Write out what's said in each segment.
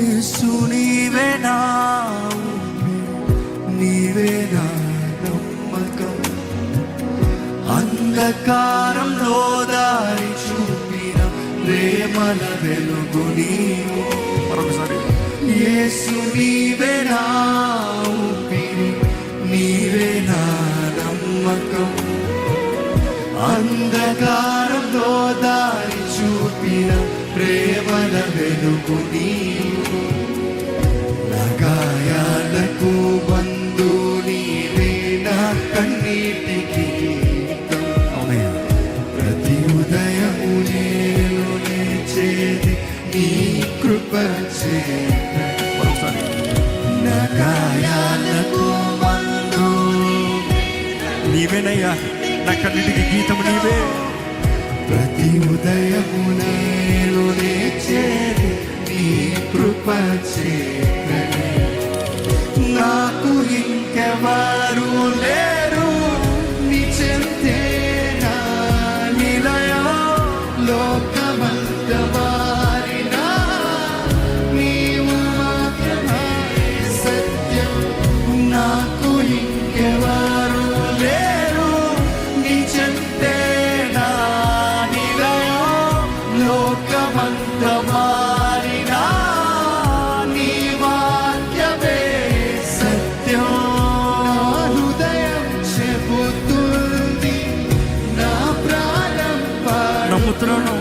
యేసు నీవే నా నీవే నా నమ్మకం, అంధకారంలో దారి చూపిన ప్రేమల వెలుగు నీవు. మరొకసారి యేసు నీవే నా ఊపిరి, నీవే నా నమ్మకం, అంధకారంలో దారి చూపిన ప్రేమల వెలుగు నీవు. నా గాయాలకు బంధు నీవే, నా కన్నీటికి గీతం. ప్రతి ఉదయము నేను లేచేది నీ కృప చేత. నా గాయాలకు బంధు నీవేనయ్యా, నా కన్నిటికి గీతము నీవే. ప్రతి ఉదయము నేను లేచేది నీ కృప చేతనే. నాకు ఇంకెవరు లేరు నీ చెంతే నా నిలయం, లోకమంత మారినా నీవు మాత్రమే సత్యం. నాకు ఇంకెవరు లేరు నీ చెంతే నా నిలయం, లోకమంత మారినా నీ వాక్యమే సత్యం. నా హృదయం చెబుతుంది, నా ప్రాణం నమ్ముతున్నాను,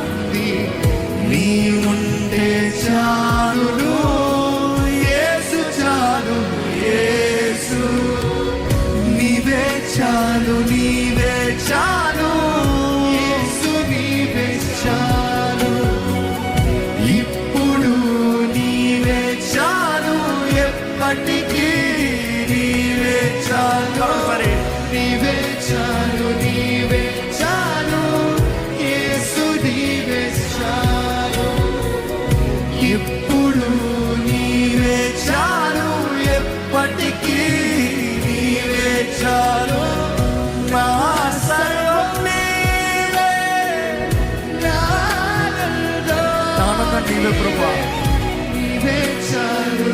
నీ ఉంటే చాలును యేసు, చాలు యేసు, నీవే చాలు, నీవే చాలు యేసు, నీవే చాలు. ఇప్పుడు నీవే చాలు, ఎప్పటికీ నీవే చాలు. నీవే చాలు, నీవే చాలు యేసు, నీవే చాలు. ఇప్పుడు నీవే చాలు, ఎప్పటికీ నీవే చాలు. నా సర్వం నీవే, నా ఆనందం నీవే ప్రభువా, నీవే చాలు.